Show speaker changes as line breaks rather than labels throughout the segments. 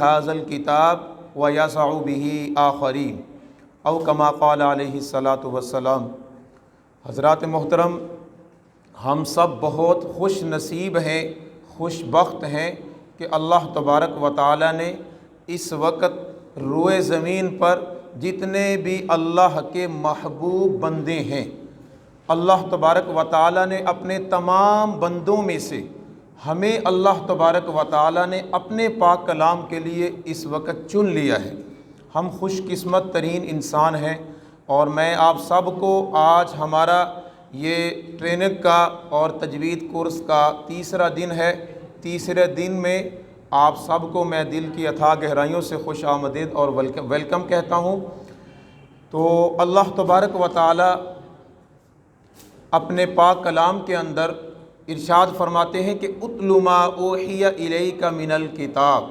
بِهَذَا الْكِتَابِ وَيَسَعُ بِهِ آخَرِينَ او کما قال علیہ الصلاۃ والسلام۔ حضرات محترم، ہم سب بہت خوش نصیب ہیں، خوش بخت ہیں کہ اللہ تبارک و تعالی نے اس وقت روئے زمین پر جتنے بھی اللہ کے محبوب بندے ہیں، اللہ تبارک و تعالی نے اپنے تمام بندوں میں سے ہمیں اللہ تبارک و تعالی نے اپنے پاک کلام کے لیے اس وقت چن لیا ہے۔ ہم خوش قسمت ترین انسان ہیں، اور میں آپ سب کو آج ہمارا یہ ٹریننگ کا اور تجوید کورس کا تیسرا دن ہے۔ تیسرے دن میں آپ سب کو میں دل کی اتھاہ گہرائیوں سے خوش آمدید اور ویلکم کہتا ہوں۔ تو اللہ تبارک و تعالی اپنے پاک کلام کے اندر ارشاد فرماتے ہیں کہ اتل ما اوحی الیک من الکتاب،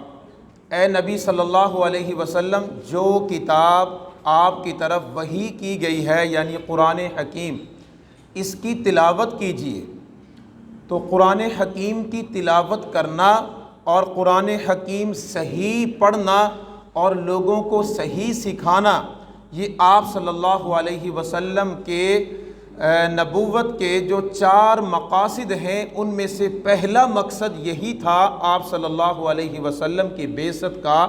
اے نبی صلی اللہ علیہ وسلم، جو کتاب آپ کی طرف وحی کی گئی ہے یعنی قرآن حکیم، اس کی تلاوت کیجیے۔ تو قرآن حکیم کی تلاوت کرنا اور قرآن حکیم صحیح پڑھنا اور لوگوں کو صحیح سکھانا، یہ آپ صلی اللہ علیہ وسلم کے نبوت کے جو 4 مقاصد ہیں ان میں سے پہلا مقصد یہی تھا آپ صلی اللہ علیہ وسلم کی بعثت کا،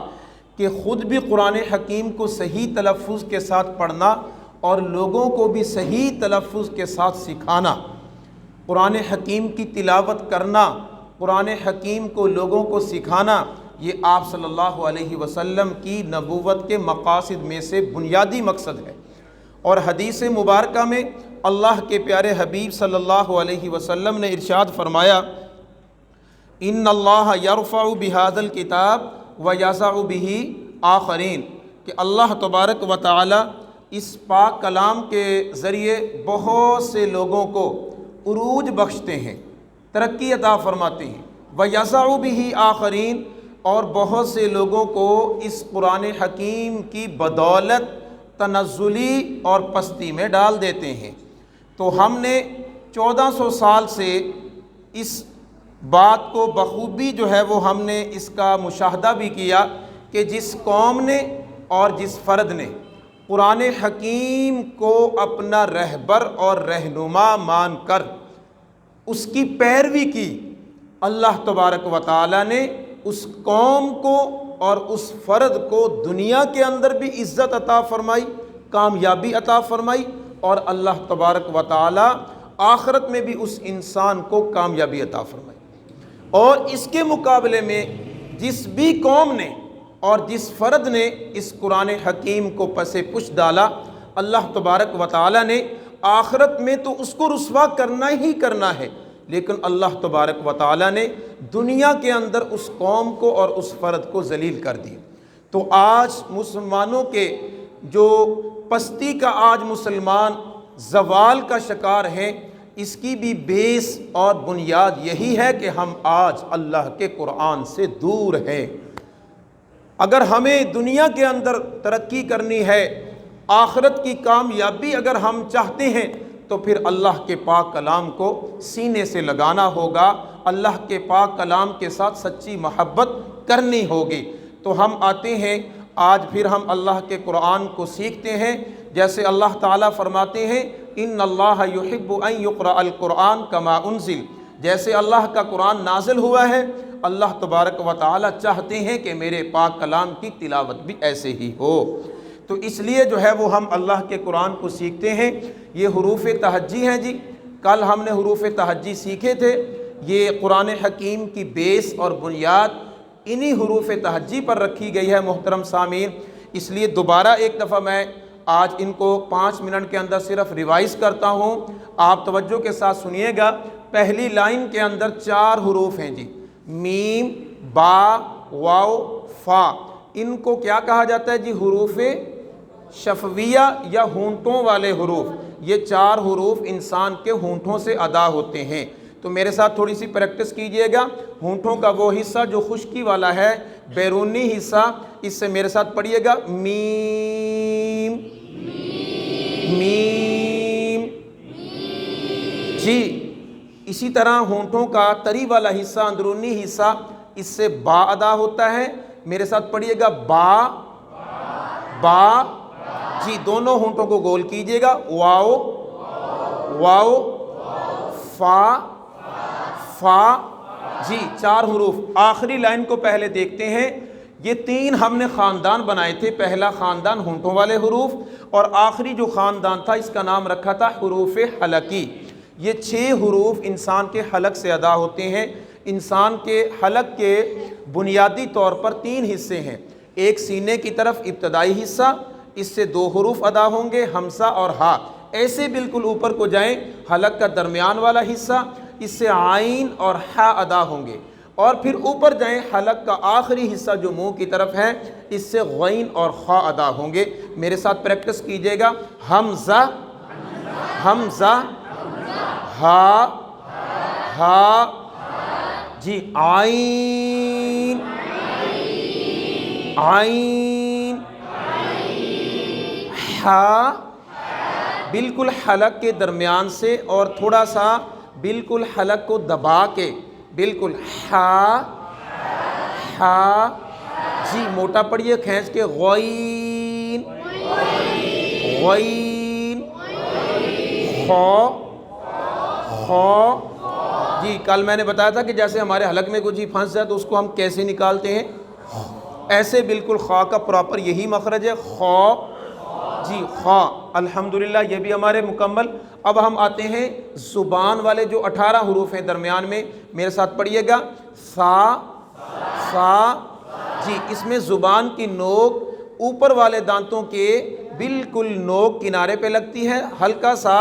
کہ خود بھی قرآن حکیم کو صحیح تلفظ کے ساتھ پڑھنا اور لوگوں کو بھی صحیح تلفظ کے ساتھ سکھانا، قرآن حکیم کی تلاوت کرنا، قرآن حکیم کو لوگوں کو سکھانا، یہ آپ صلی اللہ علیہ وسلم کی نبوت کے مقاصد میں سے بنیادی مقصد ہے۔ اور حدیث مبارکہ میں اللہ کے پیارے حبیب صلی اللہ علیہ وسلم نے ارشاد فرمایا، ان اللہ یرفع بہذا الکتاب ویضع بہ آخرین، کہ اللہ تبارک و تعالی اس پاک کلام کے ذریعے بہت سے لوگوں کو عروج بخشتے ہیں، ترقی عطا فرماتے ہیں، ویضع بہ آخرین، اور بہت سے لوگوں کو اس قرآن حکیم کی بدولت تنزلی اور پستی میں ڈال دیتے ہیں۔ تو ہم نے 1400 سال سے اس بات کو بخوبی جو ہے وہ ہم نے اس کا مشاہدہ بھی کیا کہ جس قوم نے اور جس فرد نے قرآن حکیم کو اپنا رہبر اور رہنما مان کر اس کی پیروی کی، اللہ تبارک و تعالی نے اس قوم کو اور اس فرد کو دنیا کے اندر بھی عزت عطا فرمائی، کامیابی عطا فرمائی، اور اللہ تبارک و تعالی آخرت میں بھی اس انسان کو کامیابی عطا فرمائی۔ اور اس کے مقابلے میں جس بھی قوم نے اور جس فرد نے اس قرآن حکیم کو پس پش ڈالا، اللہ تبارک و تعالی نے آخرت میں تو اس کو رسوا کرنا ہی کرنا ہے، لیکن اللہ تبارک و تعالی نے دنیا کے اندر اس قوم کو اور اس فرد کو ذلیل کر دیا۔ تو آج مسلمانوں کے جو پستی کا آج مسلمان زوال کا شکار ہیں، اس کی بھی بیس اور بنیاد یہی ہے کہ ہم آج اللہ کے قرآن سے دور ہیں۔ اگر ہمیں دنیا کے اندر ترقی کرنی ہے، آخرت کی کامیابی اگر ہم چاہتے ہیں، تو پھر اللہ کے پاک کلام کو سینے سے لگانا ہوگا، اللہ کے پاک کلام کے ساتھ سچی محبت کرنی ہوگی۔ تو ہم آتے ہیں آج پھر ہم اللہ کے قرآن کو سیکھتے ہیں، جیسے اللہ تعالیٰ فرماتے ہیں ان اللہ یحب ان یقرأ القرآن کما انزل، جیسے اللہ کا قرآن نازل ہوا ہے، اللہ تبارک و تعالیٰ چاہتے ہیں کہ میرے پاک کلام کی تلاوت بھی ایسے ہی ہو۔ تو اس لیے جو ہے وہ ہم اللہ کے قرآن کو سیکھتے ہیں۔ یہ حروف تہجی ہیں جی، کل ہم نے حروف تہجی سیکھے تھے۔ یہ قرآن حکیم کی بیس اور بنیاد انہی حروف تہجی پر رکھی گئی ہے محترم سامعین۔ اس لیے دوبارہ ایک دفعہ میں آج ان کو 5 منٹ کے اندر صرف ریوائز کرتا ہوں، آپ توجہ کے ساتھ سنیے گا۔ پہلی لائن کے اندر 4 حروف ہیں جی، میم، با، واو، فا۔ ان کو کیا کہا جاتا ہے جی؟ حروف شفویہ یا ہونٹوں والے حروف۔ یہ 4 حروف انسان کے ہونٹوں سے ادا ہوتے ہیں۔ تو میرے ساتھ تھوڑی سی پریکٹس کیجئے گا۔ ہونٹوں کا وہ حصہ جو خشکی والا ہے، بیرونی حصہ، اس سے میرے ساتھ پڑھیے گا، میم میم جی۔ اسی طرح ہونٹوں کا تری والا حصہ، اندرونی حصہ، اس سے با ادا ہوتا ہے، میرے ساتھ پڑھیے گا با با، جی دونوں ہونٹوں کو گول کیجیے گا، واو واو، فا فا، جی 4 حروف۔ آخری لائن کو پہلے دیکھتے ہیں۔ یہ 3 ہم نے خاندان بنائے تھے، پہلا خاندان ہونٹوں والے حروف، اور آخری جو خاندان تھا اس کا نام رکھا تھا حروف حلقی۔ یہ 6 حروف انسان کے حلق سے ادا ہوتے ہیں۔ انسان کے حلق کے بنیادی طور پر 3 حصے ہیں، ایک سینے کی طرف ابتدائی حصہ، اس سے 2 حروف ادا ہوں گے، ہمزہ اور ہا۔ ایسے بالکل اوپر کو جائیں، حلق کا درمیان والا حصہ، اس سے عین اور ہا ادا ہوں گے، اور پھر اوپر جائیں، حلق کا آخری حصہ جو منہ کی طرف ہے، اس سے غین اور خا ادا ہوں گے۔ میرے ساتھ پریکٹس کیجئے گا، حمزہ حمزہ، ہا ہا، جی عین عین، ہا، بالکل حلق کے درمیان سے اور تھوڑا سا بالکل حلق کو دبا کے، بالکل ہا ہا، جی موٹا پڑھیے کھینچ کے، غین غین، خو خو، جی کل میں نے بتایا تھا کہ جیسے ہمارے حلق میں کوئی چیز پھنس جائے تو اس کو ہم کیسے نکالتے ہیں، ایسے بالکل خا کا پراپر یہی مخرج ہے، خو، جی خا۔ الحمدللہ یہ بھی ہمارے مکمل۔ اب ہم آتے ہیں زبان والے جو 18 حروف ہیں درمیان میں، میرے ساتھ پڑھیے گا، سا سا، جی اس میں زبان کی نوک اوپر والے دانتوں کے بالکل نوک کنارے پہ لگتی ہے، ہلکا سا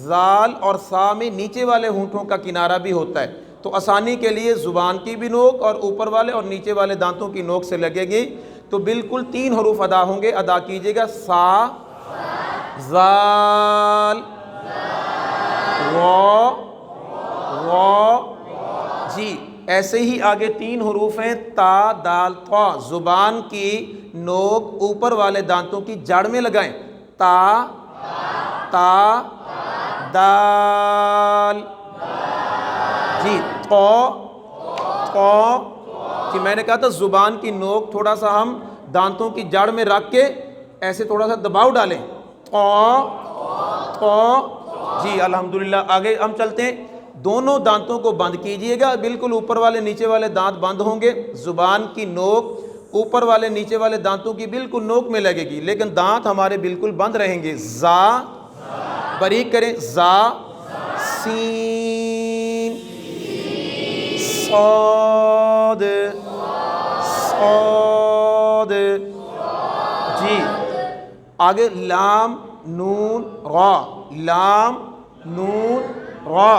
زال اور سا میں نیچے والے ہونٹوں کا کنارہ بھی ہوتا ہے، تو آسانی کے لیے زبان کی بھی نوک اور اوپر والے اور نیچے والے دانتوں کی نوک سے لگے گی، تو بالکل 3 حروف ادا ہوں گے۔ ادا کیجئے گا، سا زال غو غو، جی ایسے ہی آگے 3 حروف ہیں، تا دال طا، زبان کی نوک اوپر والے دانتوں کی جڑ میں لگائیں، تا تا دال، جی تو تو، کہ میں نے کہا تھا زبان کی نوک تھوڑا سا ہم دانتوں کی جڑ میں رکھ کے ایسے تھوڑا سا دباؤ ڈالیں، تو، جی الحمدللہ۔ آگے ہم چلتے ہیں، دونوں دانتوں کو بند کیجئے گا، بالکل اوپر والے نیچے والے دانت بند ہوں گے، زبان کی نوک اوپر والے نیچے والے دانتوں کی بالکل نوک میں لگے گی، لیکن دانت ہمارے بالکل بند رہیں گے۔ زا، باریک کریں، زا، سین، صاد صاد، جی آگے لام نون را، لام نون را،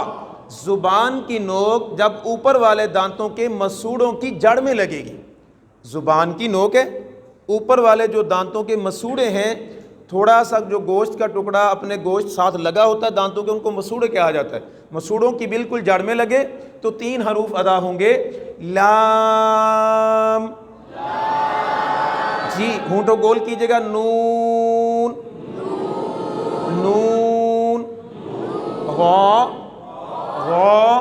زبان کی نوک جب اوپر والے دانتوں کے مسوڑوں کی جڑ میں لگے گی، زبان کی نوک ہے، اوپر والے جو دانتوں کے مسوڑے ہیں، تھوڑا سا جو گوشت کا ٹکڑا اپنے گوشت ساتھ لگا ہوتا ہے دانتوں کے، ان کو مسوڑے کہا جاتا ہے، مسوڑوں کی بالکل جڑ میں لگے تو 3 حروف ادا ہوں گے، لام، جی ہونٹوں گول کیجئے گا، نون نون، غا غا،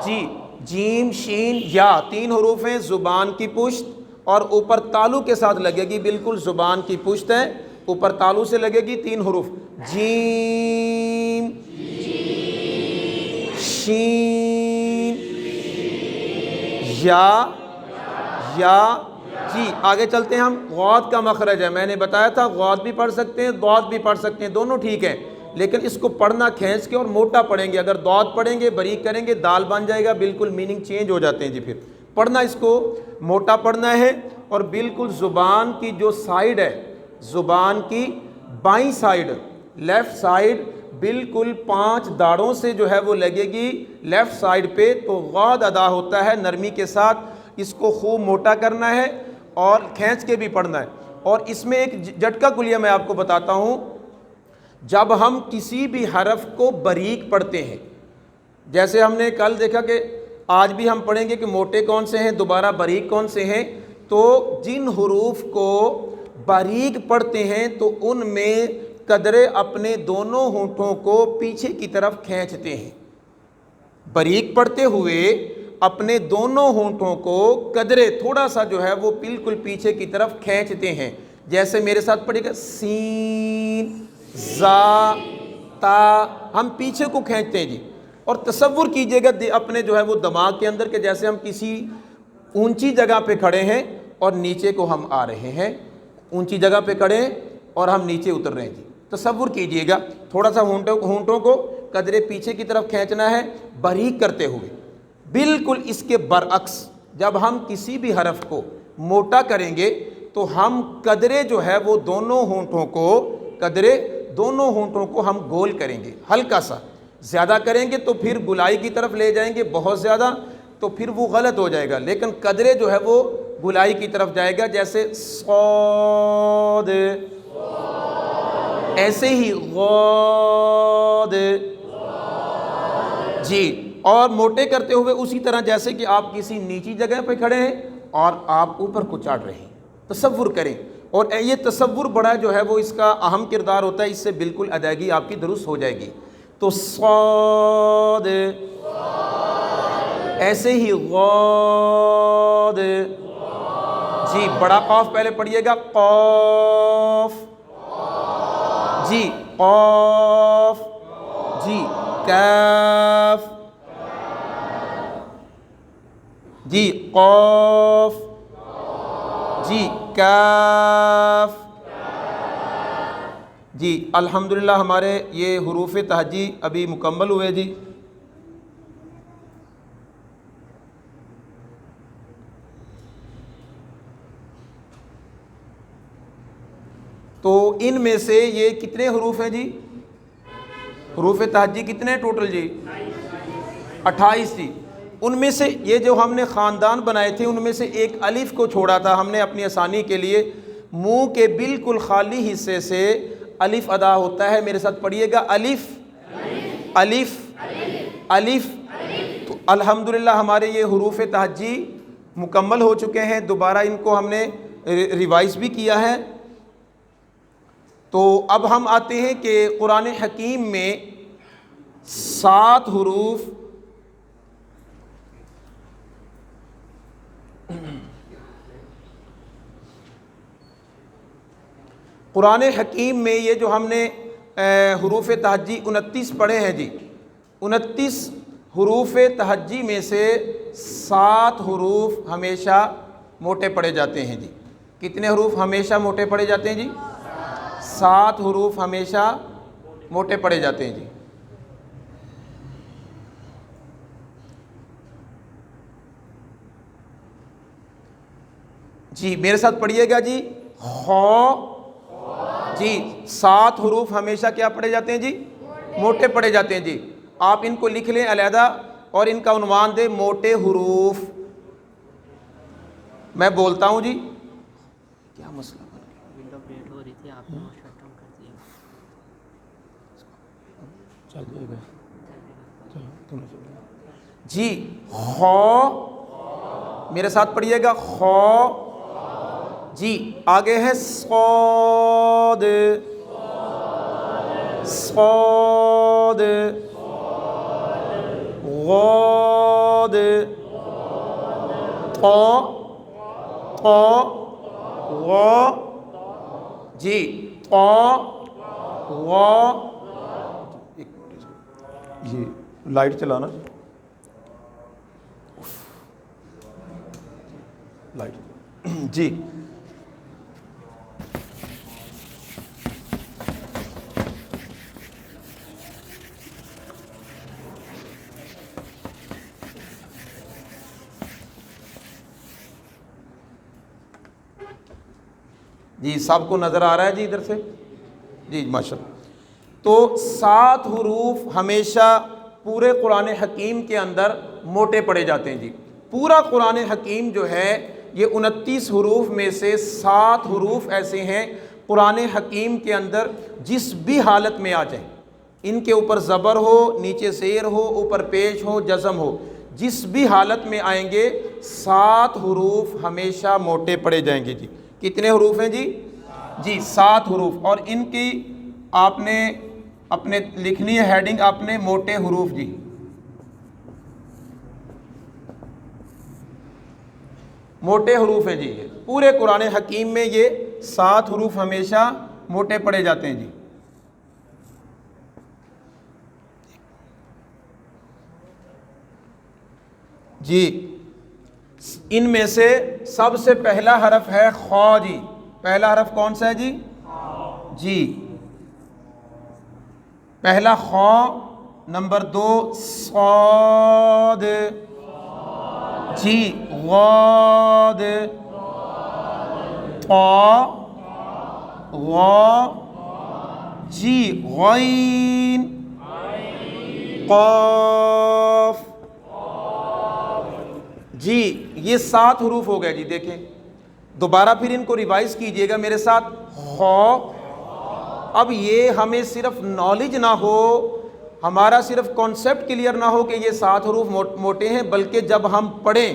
جی جیم شین یا، 3 حروف ہیں، زبان کی پشت اور اوپر تالو کے ساتھ لگے گی، بالکل زبان کی پشت ہے، اوپر تالو سے لگے گی، 3 حروف، جیم شین یا یا، جی آگے چلتے ہیں ہم، غاد کا مخرج ہے، میں نے بتایا تھا غاد بھی پڑھ سکتے ہیں، ضاد بھی پڑھ سکتے ہیں، دونوں ٹھیک ہیں، لیکن اس کو پڑھنا کھینچ کے اور موٹا پڑھیں گے، اگر ضاد پڑھیں گے باریک کریں گے دال بن جائے گا، بالکل میننگ چینج ہو جاتے ہیں، جی پھر پڑھنا اس کو موٹا پڑھنا ہے، اور بالکل زبان کی جو سائیڈ ہے، زبان کی بائیں سائیڈ، لیفٹ سائیڈ، بالکل 5 داڑوں سے جو ہے وہ لگے گی لیفٹ سائیڈ پہ، تو غاد ادا ہوتا ہے نرمی کے ساتھ، اس کو خوب موٹا کرنا ہے اور کھینچ کے بھی پڑھنا ہے۔ اور اس میں ایک جھٹکا کلیہ میں آپ کو بتاتا ہوں، جب ہم کسی بھی حرف کو باریک پڑھتے ہیں، جیسے ہم نے کل دیکھا کہ آج بھی ہم پڑھیں گے کہ موٹے کون سے ہیں، دوبارہ باریک کون سے ہیں، تو جن حروف کو باریک پڑھتے ہیں تو ان میں قدرے اپنے دونوں ہونٹوں کو پیچھے کی طرف کھینچتے ہیں، باریک پڑھتے ہوئے اپنے دونوں ہونٹوں کو قدرے تھوڑا سا جو ہے وہ بالکل پیچھے کی طرف کھینچتے ہیں. جیسے میرے ساتھ پڑھے گا سین زا تا, ہم پیچھے کو کھینچتے ہیں جی. اور تصور کیجئے گا اپنے جو ہے وہ دماغ کے اندر کہ جیسے ہم کسی اونچی جگہ پہ کھڑے ہیں اور نیچے کو ہم آ رہے ہیں, اونچی جگہ پہ کھڑے ہیں اور ہم نیچے اتر رہے ہیں جی. تصور کیجئے گا تھوڑا سا ہونٹوں کو قدرے پیچھے کی طرف کھینچنا ہے باریک کرتے ہوئے. بالکل اس کے برعکس جب ہم کسی بھی حرف کو موٹا کریں گے تو ہم قدرے جو ہے وہ دونوں ہونٹوں کو ہم گول کریں گے, ہلکا سا. زیادہ کریں گے تو پھر گلائی کی طرف لے جائیں گے بہت زیادہ, تو پھر وہ غلط ہو جائے گا. لیکن قدرے جو ہے وہ گلائی کی طرف جائے گا, جیسے صاد, ایسے ہی غاد جی. اور موٹے کرتے ہوئے اسی طرح جیسے کہ آپ کسی نیچی جگہ پہ کھڑے ہیں اور آپ اوپر کو چاڑ رہے ہیں. تصور کریں, اور یہ تصور بڑا جو ہے وہ اس کا اہم کردار ہوتا ہے, اس سے بالکل ادائیگی آپ کی درست ہو جائے گی. تو صاد, ایسے ہی غاد جی. بڑا قاف پہلے پڑھیے گا, قاف جی, قاف جی, کاف جی, قاف جی, کاف جی. الحمدللہ ہمارے یہ حروف تہجی ابھی مکمل ہوئے جی. تو ان میں سے یہ کتنے حروف ہیں جی؟ حروف تہجی کتنے ٹوٹل جی؟ 28 جی. ان میں سے یہ جو ہم نے خاندان بنائے تھے ان میں سے ایک الف کو چھوڑا تھا ہم نے اپنی آسانی کے لیے. منہ کے بالکل خالی حصے سے الف ادا ہوتا ہے. میرے ساتھ پڑھیے گا, الف الف الف. تو الحمدللہ ہمارے یہ حروف تہجی مکمل ہو چکے ہیں. دوبارہ ان کو ہم نے ریوائز بھی کیا ہے. تو اب ہم آتے ہیں کہ قرآن حکیم میں 7 حروف قرآن حکیم میں یہ جو ہم نے حروف تہجی 29 پڑھے ہیں جی. 29 حروف تہجی میں سے 7 حروف ہمیشہ موٹے پڑھے جاتے ہیں جی. کتنے حروف ہمیشہ موٹے پڑھے جاتے ہیں جی؟ 7 حروف ہمیشہ موٹے پڑھے جاتے ہیں جی. جی میرے ساتھ پڑھیے گا جی. خو جی. 7 حروف ہمیشہ کیا پڑھے جاتے ہیں جی؟ موٹے پڑھے جاتے ہیں جی. آپ ان کو لکھ لیں علیحدہ اور ان کا عنوان دیں موٹے حروف. میں بولتا ہوں جی. کیا مسئلہ جی؟ خو, میرے ساتھ پڑھیے گا, خو جی. آگے ہے صاد, صاد, غاد, طا, طا, غا جی, طا, غا. یہ لائٹ چلانا, لائٹ جی. جی سب کو نظر آ رہا ہے جی ادھر سے جی ماشاءاللہ. تو 7 حروف ہمیشہ پورے قرآن حکیم کے اندر موٹے پڑے جاتے ہیں جی. پورا قرآن حکیم جو ہے یہ 29 حروف میں سے 7 حروف ایسے ہیں قرآن حکیم کے اندر جس بھی حالت میں آ جائیں, ان کے اوپر زبر ہو, نیچے زیر ہو, اوپر پیش ہو, جزم ہو, جس بھی حالت میں آئیں گے 7 حروف ہمیشہ موٹے پڑے جائیں گے جی. کتنے حروف ہیں جی؟ جی 7 حروف. اور ان کی آپ نے اپنے لکھنی ہے ہیڈنگ آپ نے موٹے حروف جی. موٹے حروف ہیں جی، یہ پورے قرآن حکیم میں یہ 7 حروف ہمیشہ موٹے پڑھے جاتے ہیں جی۔ جی ان میں سے سب سے پہلا حرف ہے خا جی، پہلا حرف کون سا ہے جی؟ جی پہلا خا، نمبر 2 صاد، جی غاد، طا، غا، جی غین، قاف، جی یہ 7 حروف ہو گئے جی۔ دیکھیں دوبارہ پھر ان کو ریوائز کیجئے گا میرے ساتھ، خا۔ اب یہ ہمیں صرف نالج نہ ہو، ہمارا صرف کانسیپٹ کلیئر نہ ہو کہ یہ 7 حروف موٹے ہیں، بلکہ جب ہم پڑھیں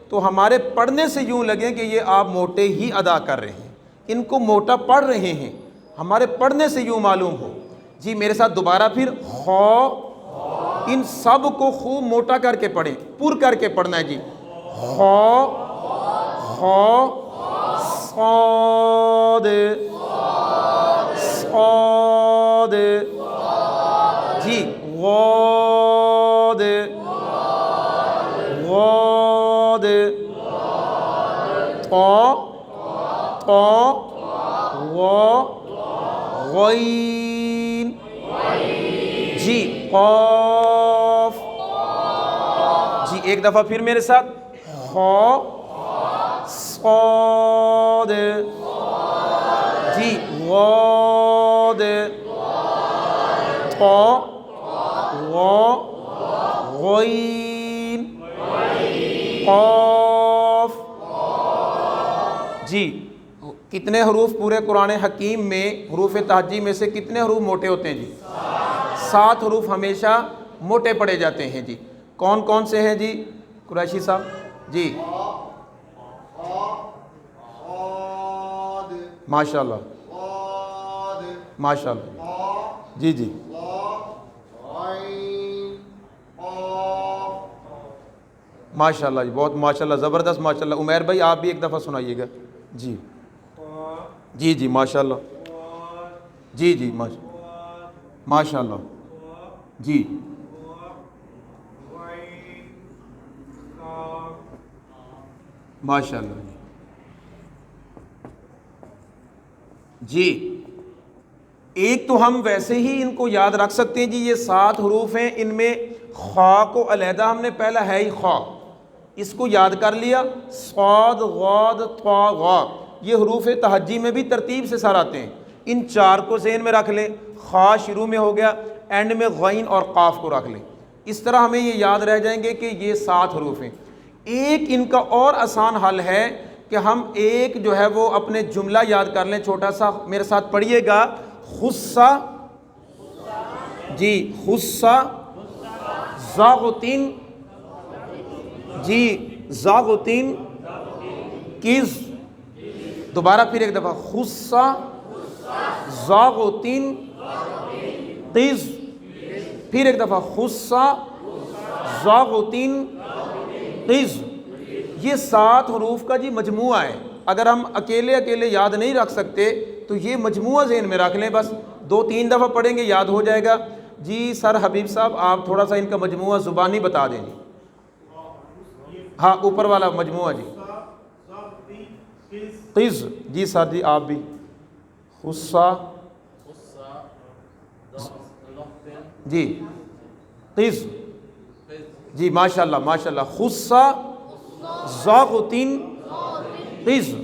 تو ہمارے پڑھنے سے یوں لگے کہ یہ آپ موٹے ہی ادا کر رہے ہیں، ان کو موٹا پڑھ رہے ہیں، ہمارے پڑھنے سے یوں معلوم ہو۔ جی میرے ساتھ دوبارہ پھر خا، ان سب کو خوب موٹا کر کے پڑھیں، پر کر کے پڑھنا ہے جی۔ خا، خا، صاد، صاد، جی غاد، غاد، طا، طا، غا، غین، جی قاف۔ جی ایک دفعہ پھر میرے ساتھ، خا، صاد، جی غاد، طا، غا، غین، قاف۔ جی کتنے حروف پورے قرآن حکیم میں، حروف تہجی میں سے کتنے حروف موٹے ہوتے ہیں جی؟ 7 حروف ہمیشہ موٹے پڑے جاتے ہیں جی۔ کون کون سے ہیں جی قریشی صاحب؟ جی ماشاء اللہ، ماشاء اللہ، جی جی ماشاء اللہ جی، بہت ماشاء اللہ، زبردست ماشاء اللہ۔ عمیر بھائی آپ بھی ایک دفعہ سنائیے گا جی۔ جی جی ماشاء اللہ، جی جی ماشاء اللہ، جی ماشاء اللہ جی۔ ایک تو ہم ویسے ہی ان کو یاد رکھ سکتے ہیں جی، یہ 7 حروف ہیں، ان میں خا کو علیحدہ ہم نے پہلا ہے ہی خا، اس کو یاد کر لیا۔ صاد، غاد، طا، غا، یہ حروف تہجی میں بھی ترتیب سے سر آتے ہیں، ان 4 کو ذہن میں رکھ لیں۔ خا شروع میں ہو گیا، اینڈ میں غین اور قاف کو رکھ لیں، اس طرح ہمیں یہ یاد رہ جائیں گے کہ یہ 7 حروف ہیں۔ ایک ان کا اور آسان حل ہے کہ ہم ایک جو ہے وہ اپنے جملہ یاد کر لیں چھوٹا سا، میرے ساتھ پڑھیے گا، خصہ، جی خصہ، زاغتین، جی زاغتین، کز، دوبارہ پھر ایک دفعہ، خصہ، زاغتین، قز، پھر ایک دفعہ خصہ، زاغتین، قز۔ یہ 7 حروف کا جی مجموعہ ہے، اگر ہم اکیلے اکیلے یاد نہیں رکھ سکتے تو یہ مجموعہ ذہن میں رکھ لیں، بس 2-3 دفعہ پڑھیں گے یاد ہو جائے گا جی۔ سر حبیب صاحب آپ تھوڑا سا ان کا مجموعہ زبانی بتا دیں جی۔ ہاں اوپر والا مجموعہ جی، قز، جی سر جی آپ بھی، خصہ، جی قز، جی ماشاء اللہ ماشاء اللہ، خصہ، زاغتین، قز۔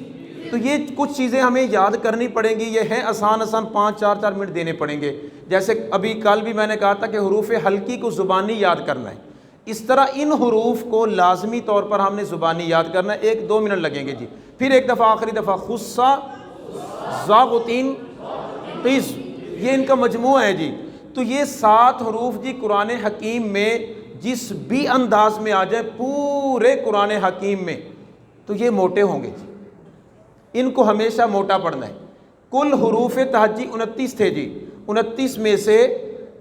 تو یہ کچھ چیزیں ہمیں یاد کرنی پڑیں گی، یہ ہیں آسان آسان، 5-4 منٹ دینے پڑیں گے۔ جیسے ابھی کل بھی میں نے کہا تھا کہ حروف حلقی کو زبانی یاد کرنا ہے، اس طرح ان حروف کو لازمی طور پر ہم نے زبانی یاد کرنا ہے، 1-2 منٹ لگیں گے جی۔ پھر ایک دفعہ آخری دفعہ، خصہ، زاغتین، قز، یہ ان کا مجموعہ ہے جی۔ تو یہ 7 حروف جی قرآن حکیم میں جس بھی انداز میں آ جائے پورے قرآن حکیم میں تو یہ موٹے ہوں گے جی، ان کو ہمیشہ موٹا پڑھنا ہے۔ کل حروف تہجی 29 تھے جی، 29 میں سے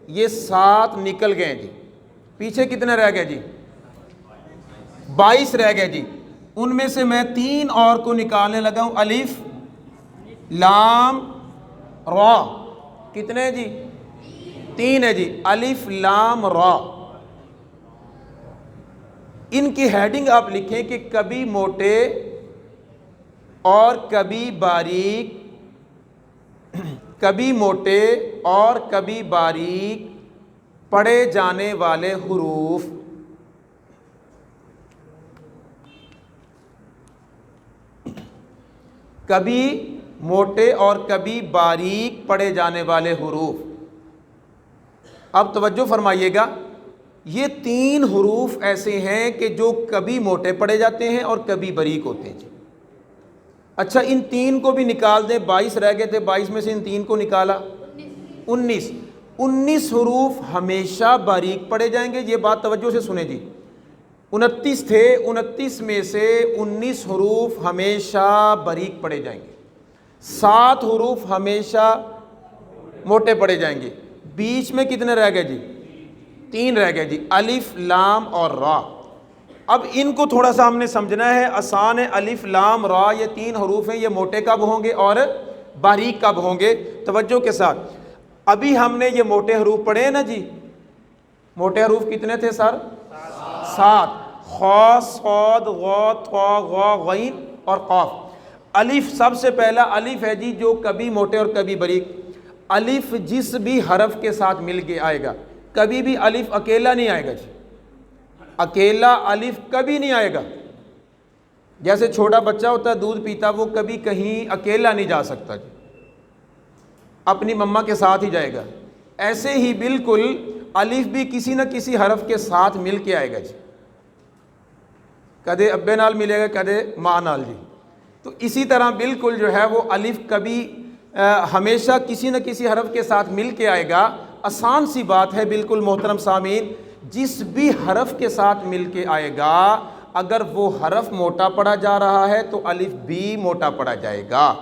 یہ 7 نکل گئے جی، پیچھے کتنے رہ گئے جی؟ 22 رہ گئے جی۔ ان میں سے میں 3 اور کو نکالنے لگا ہوں، الف لام را۔ کتنے جی؟ 3 ہے جی، الف لام را۔ ان کی ہیڈنگ آپ لکھیں کہ کبھی موٹے اور کبھی باریک، کبھی موٹے اور کبھی باریک پڑھے جانے والے حروف۔ کبھی موٹے اور کبھی باریک پڑھے جانے والے حروف۔ اب توجہ فرمائیے گا، یہ 3 حروف ایسے ہیں کہ جو کبھی موٹے پڑھے جاتے ہیں اور کبھی باریک ہوتے ہیں جی۔ اچھا ان 3 کو بھی نکال دیں، 22 رہ گئے تھے، 22 میں سے ان 3 کو نکالا، 19 حروف ہمیشہ باریک پڑھے جائیں گے۔ یہ بات توجہ سے سنیں جی، 29 تھے، 29 میں سے 19 حروف ہمیشہ باریک پڑھے جائیں گے، 7 حروف ہمیشہ موٹے پڑھے جائیں گے۔ بیچ میں کتنے رہ گئے جی؟ 3 رہ گئے جی، الف لام اور را۔ اب ان کو تھوڑا سا ہم نے سمجھنا ہے، آسان ہے۔ الف لام را یہ 3 حروف ہیں، یہ موٹے کب ہوں گے اور باریک کب ہوں گے؟ توجہ کے ساتھ، ابھی ہم نے یہ موٹے حروف پڑھے ہیں نا جی۔ موٹے حروف کتنے تھے سر؟ 7، خا صاد غا طا غا غین اور قاف۔ الف سب سے پہلا الف ہے جی جو کبھی موٹے اور کبھی باریک۔ الف جس بھی حرف کے ساتھ مل کے آئے گا، کبھی بھی الف اکیلا نہیں آئے گا جی، اکیلا الف کبھی نہیں آئے گا۔ جیسے چھوٹا بچہ ہوتا ہے دودھ پیتا، وہ کبھی کہیں اکیلا نہیں جا سکتا جی، اپنی مما کے ساتھ ہی جائے گا۔ ایسے ہی بالکل الف بھی کسی نہ کسی حرف کے ساتھ مل کے آئے گا جی، کدے ابے نال ملے گا، کدے ماں نال جی۔ تو اسی طرح بالکل جو ہے وہ الف کبھی ہمیشہ کسی نہ کسی حرف کے ساتھ مل کے آئے گا۔ آسان سی بات ہے بالکل محترم سامعین، جس بھی حرف کے ساتھ مل کے آئے گا، اگر وہ حرف موٹا پڑھا جا رہا ہے تو الف بھی موٹا پڑھا جائے گا،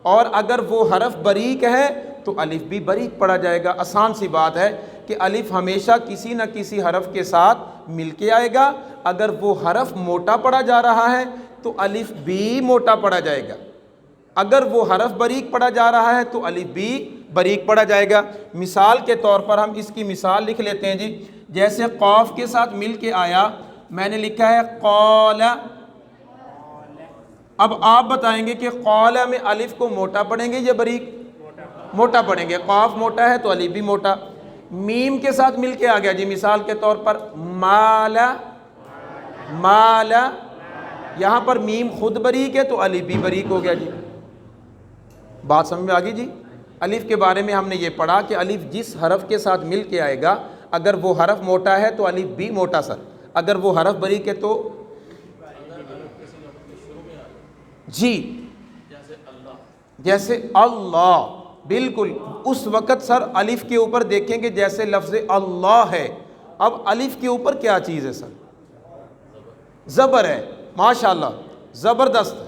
اور اگر وہ حرف باریک ہے تو الف بھی باریک پڑھا جائے گا۔ آسان سی بات ہے کہ الف ہمیشہ کسی نہ کسی حرف کے ساتھ مل کے آئے گا، اگر وہ حرف موٹا پڑھا جا رہا ہے تو الف بھی موٹا پڑھا جائے گا، اگر وہ حرف باریک پڑھا جا رہا ہے تو الف بھی باریک پڑھا جائے گا۔ مثال کے طور پر ہم اس کی مثال لکھ لیتے ہیں جی، جیسے قاف کے ساتھ مل کے آیا، میں نے لکھا ہے قال۔ اب آپ بتائیں گے کہ قال میں الف کو موٹا پڑھیں گے یا باریک؟ موٹا پڑھیں گے۔ قاف موٹا ہے تو الف بھی موٹا۔ میم کے ساتھ مل کے آ گیا جی، مثال کے طور پر مالا، مالا، یہاں پر میم خود باریک ہے تو الف بھی باریک ہو گیا جی۔ بات سمجھ میں آ گئی جی؟ الف کے بارے میں ہم نے یہ پڑھا کہ الف جس حرف کے ساتھ مل کے آئے گا، اگر وہ حرف موٹا ہے تو الف بھی موٹا سر، اگر وہ حرف باریک ہے تو جی، جیسے اللہ، بالکل اس وقت سر الف کے اوپر دیکھیں گے جیسے لفظ اللہ ہے، اب الف کے اوپر کیا چیز ہے سر؟ زبر ہے، ماشاءاللہ زبردست۔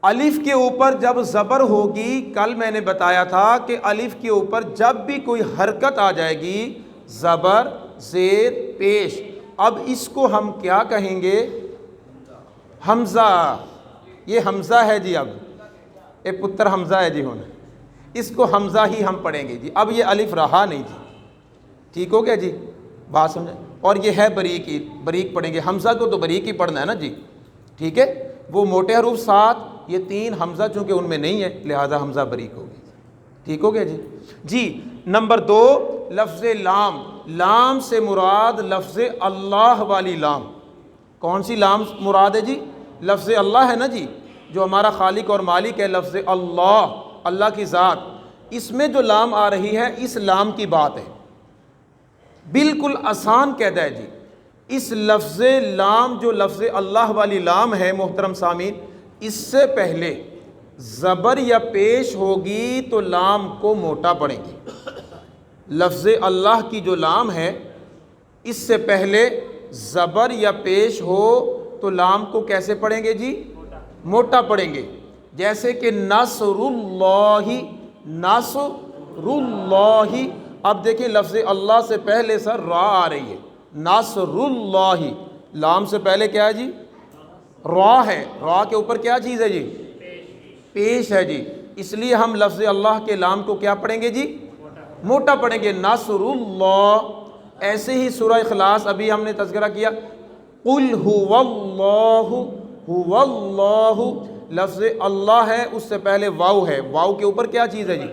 الف کے اوپر جب زبر ہوگی، کل میں نے بتایا تھا کہ الف کے اوپر جب بھی کوئی حرکت آ جائے گی، زبر زیر پیش، اب اس کو ہم کیا کہیں گے؟ حمزہ۔ یہ حمزہ ہے جی، اب اے پتر حمزہ ہے جی، ہونا اس کو حمزہ ہی ہم پڑھیں گے جی، اب یہ الف رہا نہیں جی، ٹھیک ہو گیا جی؟ بات سمجھیں؟ اور یہ ہے باریک ہی، باریک پڑھیں گے، حمزہ کو تو باریک ہی پڑھنا ہے نا جی، ٹھیک ہے؟ وہ موٹے حروف 7، یہ 3 حمزہ چونکہ ان میں نہیں ہے لہذا حمزہ باریک ہو گیا، ٹھیک ہو گیا جی؟ جی نمبر 2، لفظ لام۔ لام سے مراد لفظ اللہ والی لام۔ کون سی لام مراد ہے جی؟ لفظ اللہ ہے نا جی، جو ہمارا خالق اور مالک ہے، لفظ اللہ، اللہ کی ذات، اس میں جو لام آ رہی ہے اس لام کی بات ہے، بالکل آسان قاعدہ ہے جی۔ اس لفظ لام جو لفظ اللہ والی لام ہے محترم سامعین، اس سے پہلے زبر یا پیش ہوگی تو لام کو موٹا پڑھیں گے۔ لفظ اللہ کی جو لام ہے اس سے پہلے زبر یا پیش ہو تو لام کو کیسے پڑھیں گے جی؟ موٹا پڑھیں گے۔ جیسے کہ نصر اللہ، نصر اللہ، اب دیکھیں لفظ اللہ سے پہلے سر را آ رہی ہے، نصر اللہ، لام سے پہلے کیا ہے جی؟ را ہے، را کے اوپر کیا چیز ہے جی؟ پیش ہے جی، اس لیے ہم لفظ اللہ کے لام کو کیا پڑھیں گے جی؟ موٹا پڑھیں گے، نصر اللہ۔ ایسے ہی سورہ اخلاص ابھی ہم نے تذکرہ کیا، قل هو اللہ، هو اللہ، لفظ اللہ ہے، اس سے پہلے واو ہے، واو کے اوپر کیا چیز ہے جی؟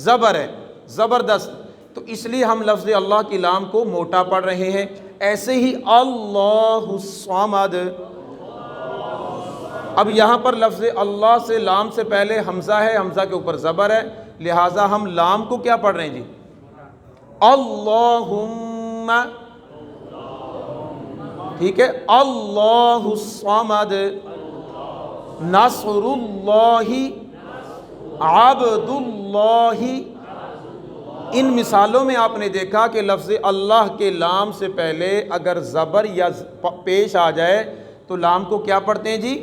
زبر ہے، زبردست، تو اس لیے ہم لفظ اللہ کی لام کو موٹا پڑھ رہے ہیں۔ ایسے ہی اللہ الصمد، اب یہاں پر لفظ اللہ سے لام سے پہلے حمزہ ہے، حمزہ کے اوپر زبر ہے، لہٰذا ہم لام کو کیا پڑھ رہے ہیں جی؟ اللہم، ٹھیک ہے، اللہ الصمد، نصر اللہ، عبد اللہ۔ ان مثالوں میں آپ نے دیکھا کہ لفظ اللہ کے لام سے پہلے اگر زبر یا پیش آ جائے تو لام کو کیا پڑھتے ہیں جی؟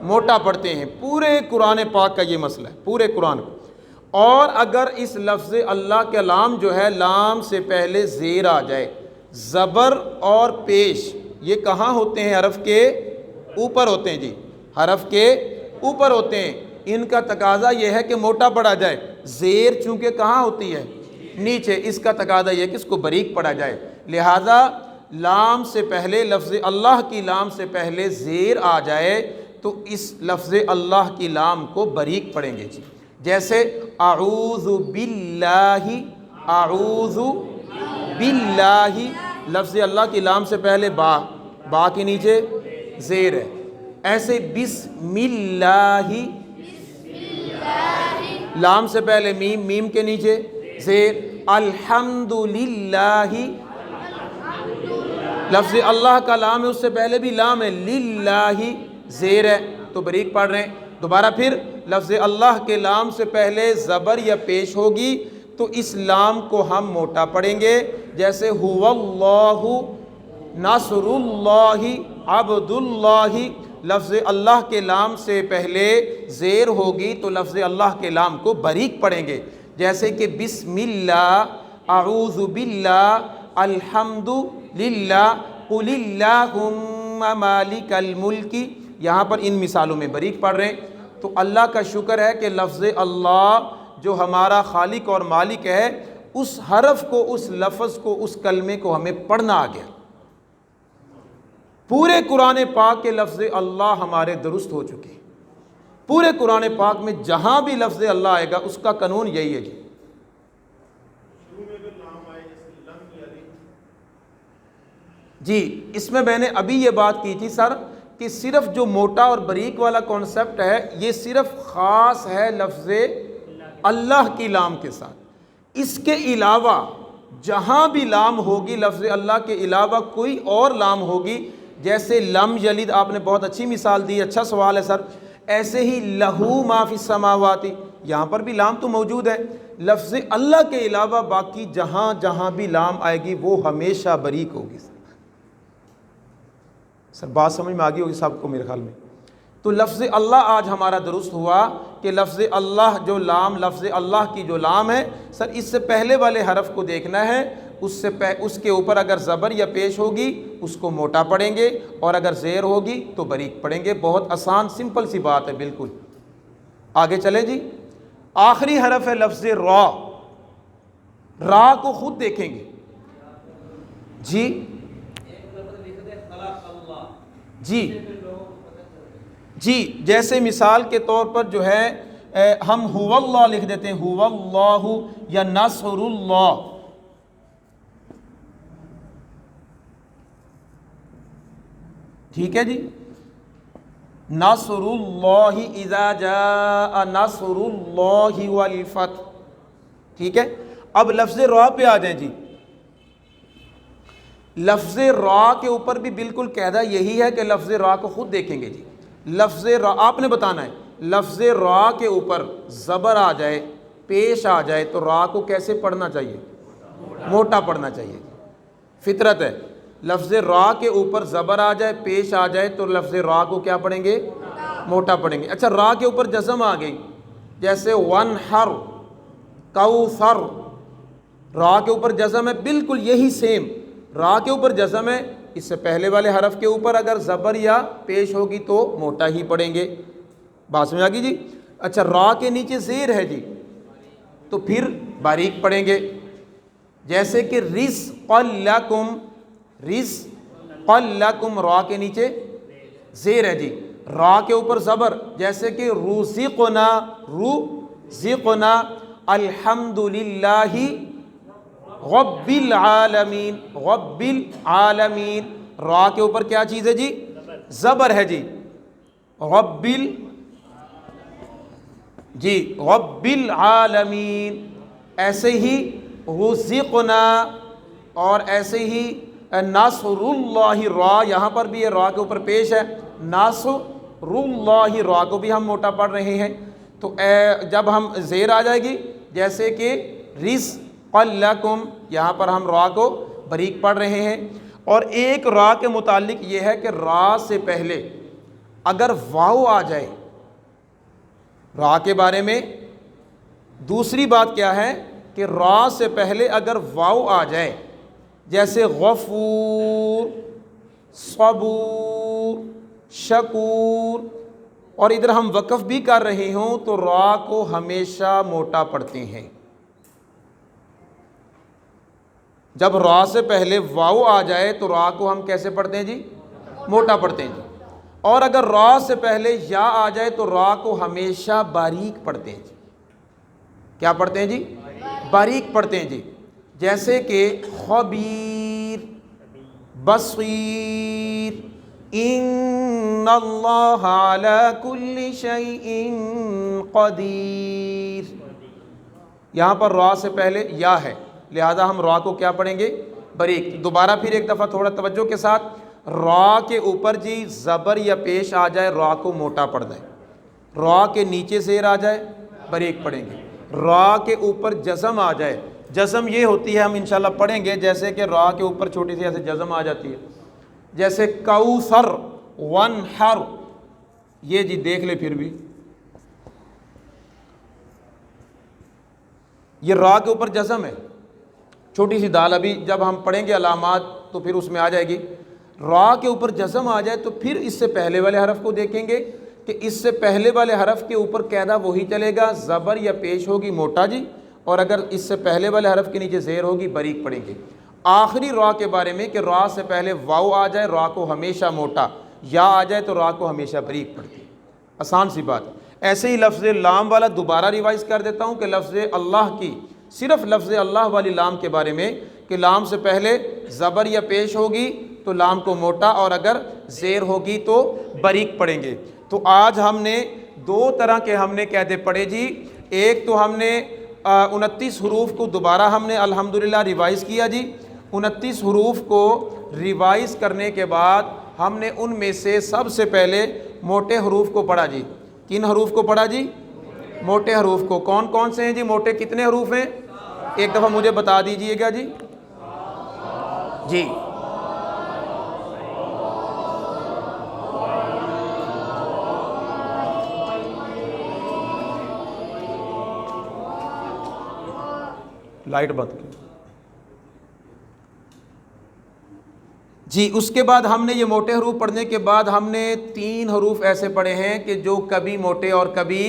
موٹا پڑھتے ہیں۔ پورے قرآن پاک کا یہ مسئلہ ہے، پورے قرآن کا۔ اور اگر اس لفظ اللہ کا لام جو ہے، لام سے پہلے زیر آ جائے، زبر اور پیش یہ کہاں ہوتے ہیں؟ حرف کے اوپر ہوتے ہیں جی، حرف کے اوپر ہوتے ہیں، ان کا تقاضا یہ ہے کہ موٹا پڑھا جائے۔ زیر چونکہ کہاں ہوتی ہے؟ نیچے، اس کا تقاضا یہ ہے کہ اس کو باریک پڑھا جائے، لہٰذا لام سے پہلے، لفظ اللہ کی لام سے پہلے زیر آ جائے تو اس لفظ اللہ کی لام کو باریک پڑھیں گے جی۔ جیسے اعوذ باللہ، اعوذ باللہ، لفظ اللہ کی لام سے پہلے با، با کے نیچے زیر ہے۔ ایسے بسم اللہ، لام سے پہلے میم، میم کے نیچے زیر۔ الحمدللہ، لفظ اللہ کا لام ہے، اس سے پہلے بھی لام ہے، للہ زیر ہے، تو باریک پڑھ رہے ہیں۔ دوبارہ پھر لفظ اللہ کے لام سے پہلے زبر یا پیش ہوگی تو اس لام کو ہم موٹا پڑھیں گے، جیسے هو اللہ، نصر اللہ، عبد اللہ۔ لفظ اللہ کے لام سے پہلے زیر ہوگی تو لفظ اللہ کے لام کو باریک پڑھیں گے، جیسے کہ بسم اللہ، اعوذ باللہ، الحمد للہ، قل اللہم مالک الملک۔ یہاں پر ان مثالوں میں باریک پڑھ رہے ہیں۔ تو اللہ کا شکر ہے کہ لفظ اللہ جو ہمارا خالق اور مالک ہے، اس حرف کو، اس لفظ کو، اس کلمے کو ہمیں پڑھنا آ گیا۔ پورے قرآن پاک کے لفظ اللہ ہمارے درست ہو چکے ہیں۔ پورے قرآن پاک میں جہاں بھی لفظ اللہ آئے گا اس کا قانون یہی ہے جی۔ جی، اس میں نے ابھی یہ بات کی تھی سر کہ صرف جو موٹا اور باریک والا کانسیپٹ ہے یہ صرف خاص ہے لفظ اللہ کی لام کے ساتھ۔ اس کے علاوہ جہاں بھی لام ہوگی، لفظ اللہ کے علاوہ کوئی اور لام ہوگی، جیسے لم یلد، آپ نے بہت اچھی مثال دی، اچھا سوال ہے سر۔ ایسے ہی لہو ما فی السماوات، یہاں پر بھی لام تو موجود ہے۔ لفظ اللہ کے علاوہ باقی جہاں جہاں بھی لام آئے گی وہ ہمیشہ باریک ہوگی۔ سر بات سمجھ میں آ گئی ہوگی سب کو میرے خیال میں۔ تو لفظ اللہ آج ہمارا درست ہوا کہ لفظ اللہ جو لام، لفظ اللہ کی جو لام ہے سر، اس سے پہلے والے حرف کو دیکھنا ہے، اس کے اوپر اگر زبر یا پیش ہوگی اس کو موٹا پڑھیں گے، اور اگر زیر ہوگی تو باریک پڑھیں گے۔ بہت آسان سمپل سی بات ہے بالکل۔ آگے چلیں جی، آخری حرف ہے لفظ را۔ را کو خود دیکھیں گے جی، جی جیسے مثال کے طور پر جو ہے ہم هو اللہ لکھ دیتے ہیں، هو اللہ یا نصر اللہ۔ ٹھیک ہے جی، نصر اللہ اذا جاء نصر اللہ والفتح۔ ٹھیک ہے، اب لفظ را پہ آ جائیں جی۔ لفظ را کے اوپر بھی بالکل قاعدہ یہی ہے کہ لفظ را کو خود دیکھیں گے جی۔ لفظ را آپ نے بتانا ہے، لفظ را کے اوپر زبر آ جائے، پیش آ جائے تو را کو کیسے پڑھنا چاہیے؟ موٹا پڑھنا چاہیے، فطرت ہے۔ لفظ را کے اوپر زبر آ جائے، پیش آ جائے تو لفظ را کو کیا پڑھیں گے؟ موٹا پڑھیں گے۔ اچھا، را کے اوپر جزم آ گئی، جیسے ونحر، کوثر، را کے اوپر جزم ہے، بالکل یہی سیم۔ را کے اوپر جزم ہے، اس سے پہلے والے حرف کے اوپر اگر زبر یا پیش ہوگی تو موٹا ہی پڑھیں گے. بات سمجھ آ گئی جی. اچھا را کے نیچے زیر ہے جی تو پھر باریک پڑھیں گے. جیسے کہ رزق لکم، رزق لکم را کے نیچے زیر ہے جی، را کے اوپر زبر. جیسے کہ رزقنا، رزقنا الحمدللہ رب العالمین، رب العالمین. را کے اوپر کیا چیز ہے جی؟ زبر ہے جی. رب جی رب العالمین. ایسے ہی رزقنا، اور ایسے ہی ناصر اللہ، را یہاں پر بھی یہ را کے اوپر پیش ہے. ناصر اللہ، را کو بھی ہم موٹا پڑھ رہے ہیں. تو جب ہم زیر آ جائے گی جیسے کہ رزق لکم، یہاں پر ہم را کو باریک پڑھ رہے ہیں. اور ایک را کے متعلق یہ ہے کہ را سے پہلے اگر واو آ جائے، را کے بارے میں دوسری بات کیا ہے کہ را سے پہلے اگر واو آ جائے، جیسے غفور، صبور، شکور، اور ادھر ہم وقف بھی کر رہے ہوں تو را کو ہمیشہ موٹا پڑھتے ہیں. جب را سے پہلے واو آ جائے تو را کو ہم کیسے پڑھتے ہیں جی؟ موٹا پڑھتے ہیں جی. اور اگر را سے پہلے یا آ جائے تو را کو ہمیشہ باریک پڑھتے ہیں جی. کیا پڑھتے ہیں جی؟ باریک پڑھتے ہیں جی. جیسے کہ خبیر، بصیر، ان اللہ علی کل شیء قدیر. یہاں پر را سے پہلے یا ہے، لہذا ہم را کو کیا پڑھیں گے؟ باریک. دوبارہ پھر ایک دفعہ تھوڑا توجہ کے ساتھ، را کے اوپر جی زبر یا پیش آ جائے را کو موٹا پڑھ دیں. را کے نیچے زیر آ جائے باریک پڑھیں گے. را کے اوپر جزم آ جائے، جزم یہ ہوتی ہے، ہم انشاءاللہ پڑھیں گے، جیسے کہ را کے اوپر چھوٹی سی ایسے جزم آ جاتی ہے، جیسے کوثر، ونحر. یہ جی دیکھ لے پھر بھی یہ را کے اوپر جزم ہے، چھوٹی سی دال. ابھی جب ہم پڑھیں گے علامات تو پھر اس میں آ جائے گی. را کے اوپر جزم آ جائے تو پھر اس سے پہلے والے حرف کو دیکھیں گے کہ اس سے پہلے والے حرف کے اوپر قاعدہ وہی چلے گا، زبر یا پیش ہوگی موٹا جی، اور اگر اس سے پہلے والے حرف کے نیچے زیر ہوگی باریک پڑھیں گے. آخری را کے بارے میں کہ را سے پہلے واو آ جائے را کو ہمیشہ موٹا، یا آ جائے تو را کو ہمیشہ باریک پڑھتی. آسان سی بات. ایسے ہی لفظ لام والا دوبارہ ریوائز کر دیتا ہوں کہ لفظ اللہ کی، صرف لفظ اللہ والی لام کے بارے میں کہ لام سے پہلے زبر یا پیش ہوگی تو لام کو موٹا، اور اگر زیر ہوگی تو باریک پڑھیں گے. تو آج ہم نے دو طرح کے ہم نے قاعدے پڑھے جی. ایک تو ہم نے 29 حروف کو دوبارہ ہم نے الحمدللہ ریوائز کیا جی. 29 حروف کو ریوائز کرنے کے بعد ہم نے ان میں سے سب سے پہلے موٹے حروف کو پڑھا جی. کن حروف کو پڑھا جی؟ موٹے حروف کو. کون کون سے ہیں جی موٹے؟ کتنے حروف ہیں؟ ایک دفعہ مجھے بتا دیجئے گا جی. جی لائٹ بند کی جی. اس کے بعد ہم نے یہ موٹے حروف پڑھنے کے بعد ہم نے 3 حروف ایسے پڑھے ہیں کہ جو کبھی موٹے اور کبھی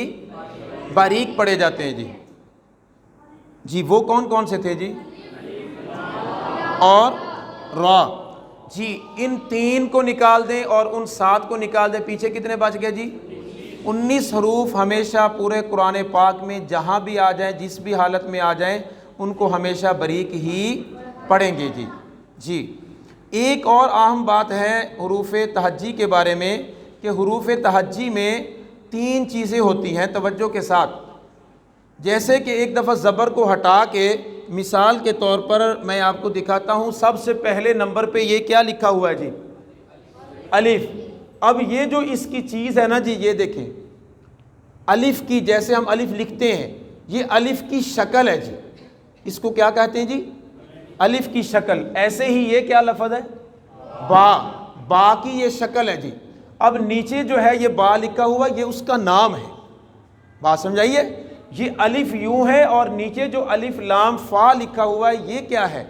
باریک پڑھے جاتے ہیں جی. جی وہ کون کون سے تھے جی؟ اور را جی. ان 3 کو نکال دیں اور ان 7 کو نکال دیں، پیچھے کتنے بچ گئے جی؟ 19 حروف ہمیشہ پورے قرآن پاک میں جہاں بھی آ جائیں، جس بھی حالت میں آ جائیں، ان کو ہمیشہ باریک ہی پڑھیں گے جی. جی ایک اور اہم بات ہے حروف تہجی کے بارے میں کہ حروف تہجی میں 3 چیزیں ہوتی ہیں، توجہ کے ساتھ. جیسے کہ ایک دفعہ زبر کو ہٹا کے مثال کے طور پر میں آپ کو دکھاتا ہوں. سب سے پہلے نمبر پہ یہ کیا لکھا ہوا ہے جی؟ الف. اب یہ جو اس کی چیز ہے نا جی، یہ دیکھیں الف کی، جیسے ہم الف لکھتے ہیں، یہ الف کی شکل ہے جی. اس کو کیا کہتے ہیں جی؟ الف کی شکل. ایسے ہی یہ کیا لفظ ہے؟ با. با کی یہ شکل ہے جی. اب نیچے جو ہے یہ با لکھا ہوا، یہ اس کا نام ہے. بات سمجھائیے. یہ الف یوں ہے اور نیچے جو الف لام فا لکھا ہوا ہے یہ کیا ہے؟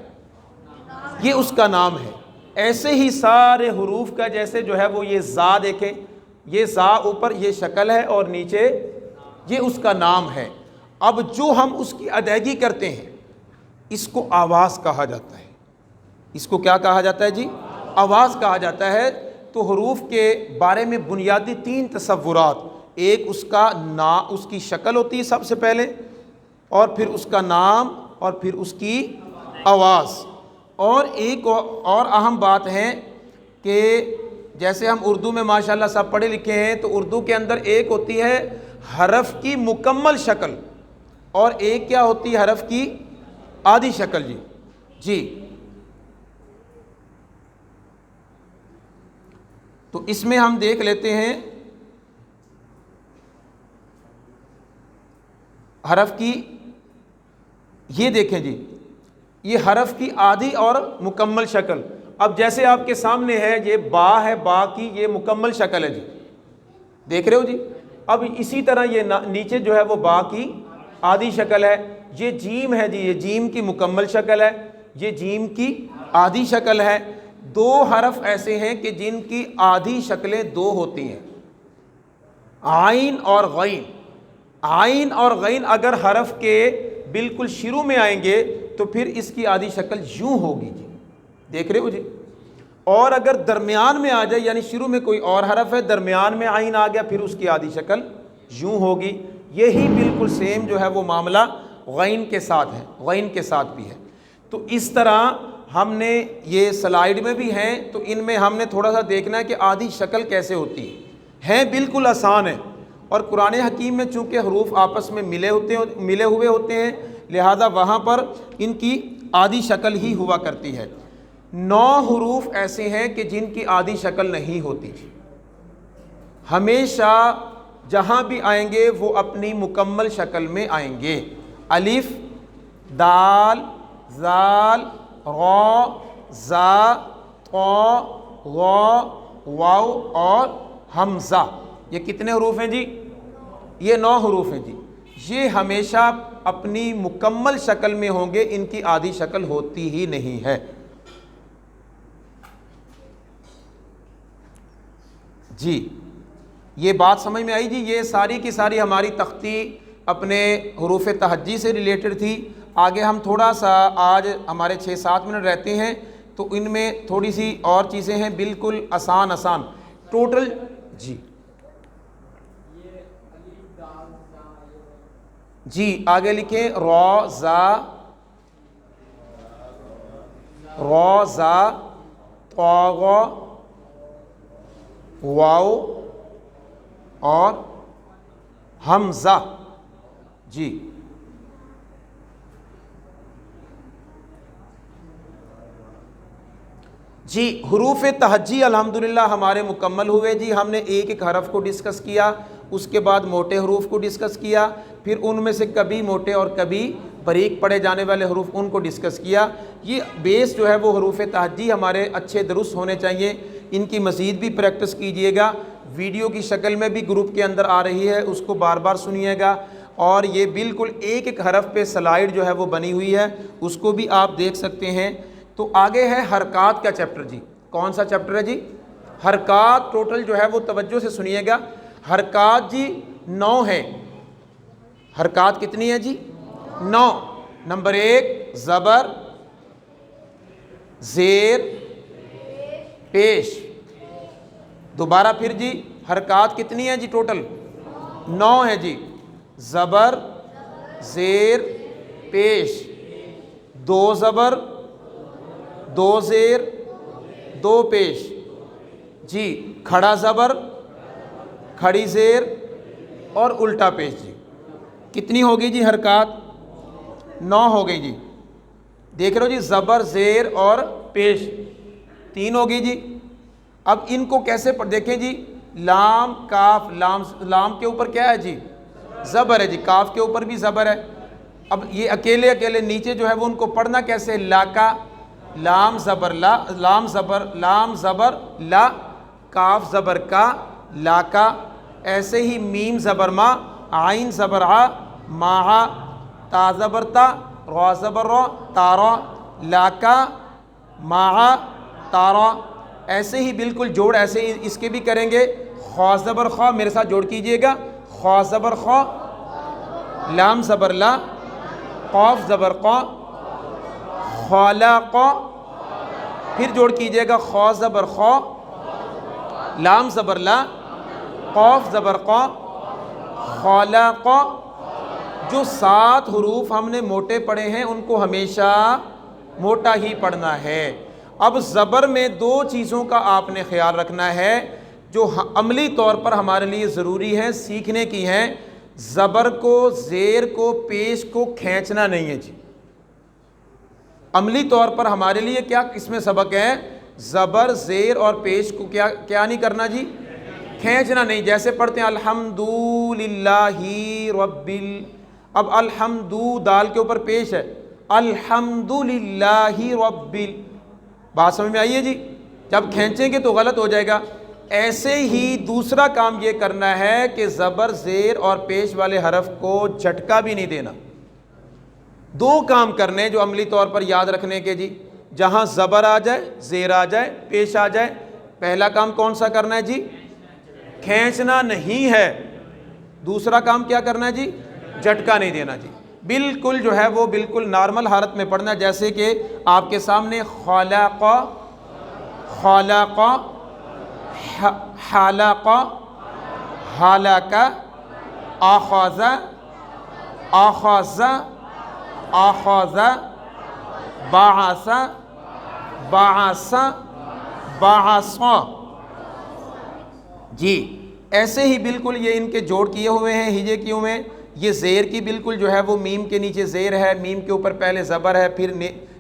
یہ اس کا نام ہے. ایسے ہی سارے حروف کا جیسے جو ہے وہ یہ زا دیکھیں، یہ زا اوپر یہ شکل ہے اور نیچے یہ اس کا نام ہے۔ اب جو ہم اس کی ادائیگی کرتے ہیں اس کو آواز کہا جاتا ہے۔ اس کو کیا کہا جاتا ہے جی؟ آواز کہا جاتا ہے۔ تو حروف کے بارے میں بنیادی 3 تصورات، ایک اس کا اس کی شکل ہوتی ہے سب سے پہلے، اور پھر اس کا نام، اور پھر اس کی آواز۔ اور ایک اور اہم بات ہے کہ جیسے ہم اردو میں ماشاءاللہ سب پڑھے لکھے ہیں، تو اردو کے اندر ایک ہوتی ہے حرف کی مکمل شکل، اور ایک کیا ہوتی ہے؟ حرف کی آدھی شکل۔ جی تو اس میں ہم دیکھ لیتے ہیں حرف کی، یہ دیکھیں جی، یہ حرف کی آدھی اور مکمل شکل۔ اب جیسے آپ کے سامنے ہے یہ با ہے، با کی یہ مکمل شکل ہے جی، دیکھ رہے ہو جی۔ اب اسی طرح یہ نیچے جو ہے وہ با کی آدھی شکل ہے۔ یہ جیم ہے جی، یہ جیم کی مکمل شکل ہے، یہ جیم کی آدھی شکل ہے۔ 2 حرف ایسے ہیں کہ جن کی آدھی شکلیں 2 ہوتی ہیں، عین اور غین۔ عین اور غین اگر حرف کے بالکل شروع میں آئیں گے تو پھر اس کی آدھی شکل یوں ہوگی جی، دیکھ رہے ہو جی۔ اور اگر درمیان میں آ جائے، یعنی شروع میں کوئی اور حرف ہے، درمیان میں عین آ گیا، پھر اس کی آدھی شکل یوں ہوگی۔ یہی بالکل سیم جو ہے وہ معاملہ غین کے ساتھ ہے، غین کے ساتھ بھی ہے۔ تو اس طرح ہم نے یہ سلائیڈ میں بھی ہیں، تو ان میں ہم نے تھوڑا سا دیکھنا ہے کہ آدھی شکل کیسے ہوتی ہے بالکل آسان ہے۔ اور قرآن حکیم میں چونکہ حروف آپس میں ملے ہوئے ہوتے ہیں، لہذا وہاں پر ان کی آدھی شکل ہی ہوا کرتی ہے۔ 9 حروف ایسے ہیں کہ جن کی آدھی شکل نہیں ہوتی، ہمیشہ جہاں بھی آئیں گے وہ اپنی مکمل شکل میں آئیں گے۔ الف، دال، ذال، را، زا، طا، غا، واو اور حمزہ۔ یہ کتنے حروف ہیں جی؟ یہ 9 حروف ہیں جی۔ یہ ہمیشہ اپنی مکمل شکل میں ہوں گے، ان کی آدھی شکل ہوتی ہی نہیں ہے۔ جی یہ بات سمجھ میں آئی جی؟ یہ ساری کی ساری ہماری تختی اپنے حروف تہجی سے ریلیٹڈ تھی۔ آگے ہم تھوڑا سا آج ہمارے 6-7 منٹ رہتے ہیں، تو ان میں تھوڑی سی اور چیزیں ہیں بالکل آسان ٹوٹل۔ جی آگے لکھیں را، زا، طاغا، واو اور حمزہ۔ جی حروف تہجی الحمدللہ ہمارے مکمل ہوئے جی۔ ہم نے ایک ایک حرف کو ڈسکس کیا، اس کے بعد موٹے حروف کو ڈسکس کیا، پھر ان میں سے کبھی موٹے اور کبھی باریک پڑھے جانے والے حروف ان کو ڈسکس کیا۔ یہ بیس جو ہے وہ حروف تہجی ہمارے اچھے درست ہونے چاہیے، ان کی مزید بھی پریکٹس کیجئے گا۔ ویڈیو کی شکل میں بھی گروپ کے اندر آ رہی ہے، اس کو بار بار سنیے گا، اور یہ بالکل ایک ایک حرف پہ سلائیڈ جو ہے وہ بنی ہوئی ہے، اس کو بھی آپ دیکھ سکتے ہیں۔ تو آگے ہے حرکات کا چیپٹر جی۔ کون سا چیپٹر ہے جی؟ حرکات۔ ٹوٹل جو ہے وہ توجہ سے سنیے گا۔ حرکات جی 9 ہیں۔ حرکات کتنی ہے جی؟ 9۔ نمبر 1 زبر، زیر، پیش۔ دوبارہ پھر جی حرکات کتنی ہے جی؟ ٹوٹل 9 ہے جی۔ زبر، زیر، پیش، 2 زبر، 2 زیر، 2 پیش۔ جی کھڑا زبر، کھڑی زیر اور الٹا پیش۔ جی کتنی ہوگی جی حرکات؟ 9 ہو گئی جی۔ دیکھ رہے ہو جی، زبر، زیر اور پیش 3 ہوگی جی۔ اب ان کو کیسے دیکھیں جی؟ لام، کاف، لام کے اوپر کیا ہے جی؟ زبر ہے جی، کاف کے اوپر بھی زبر ہے۔ اب یہ اکیلے نیچے جو ہے وہ ان کو پڑھنا کیسے؟ لا کا، لام زبر لا، لام زبر لا، کاف زبر کا، لا کا۔ ایسے ہی میم زبر ما، عین زبر ع، ما، تا زبر تا، را زبر را، تارا، لا کا، ما، تارا. ایسے ہی بالکل جوڑ ایسے ہی اس کے بھی کریں گے. خا زبر خا, میرے ساتھ جوڑ کیجئے گا. خا زبر خا, لام زبر لا, قاف زبر قا, خالق. پھر جوڑ کیجئے گا. خا زبر خا, لام زبر لا, قاف زبر قا, خالق. جو 7 حروف ہم نے موٹے پڑھے ہیں ان کو ہمیشہ موٹا ہی پڑھنا ہے. اب زبر میں 2 چیزوں کا آپ نے خیال رکھنا ہے جو عملی طور پر ہمارے لیے ضروری ہے, سیکھنے کی ہیں. زبر کو, زیر کو, پیش کو کھینچنا نہیں ہے جی. عملی طور پر ہمارے لیے کیا اس میں سبق ہے؟ زبر, زیر اور پیش کو کیا نہیں کرنا جی؟ کھینچنا نہیں. جیسے پڑھتے ہیں الحمدللہ رب اب الحمدو دال کے اوپر پیش ہے, الحمدللہ رب. بات سمجھ میں آئیے جی؟ جب کھینچیں گے تو غلط ہو جائے گا. ایسے ہی دوسرا کام یہ کرنا ہے کہ زبر, زیر اور پیش والے حرف کو جھٹکا بھی نہیں دینا. 2 کام کرنے جو عملی طور پر یاد رکھنے کے جی. جہاں زبر آ جائے, زیر آ جائے, پیش آ جائے, پہلا کام کون سا کرنا ہے جی؟ کھینچنا نہیں ہے. دوسرا کام کیا کرنا ہے جی؟ جھٹکا نہیں دینا جی. بالکل جو ہے وہ بالکل نارمل حالت میں پڑھنا ہے. جیسے کہ آپ کے سامنے خالق, خالق, حلق, حلق, اخذ, اخذ, اخذ, بعث, بعث, بعث. جی ایسے ہی بالکل یہ ان کے جوڑ کیے ہوئے ہیں, ہجے کیے ہوئے ہیں. یہ زیر کی بالکل جو ہے وہ میم کے نیچے زیر ہے, میم کے اوپر پہلے زبر ہے, پھر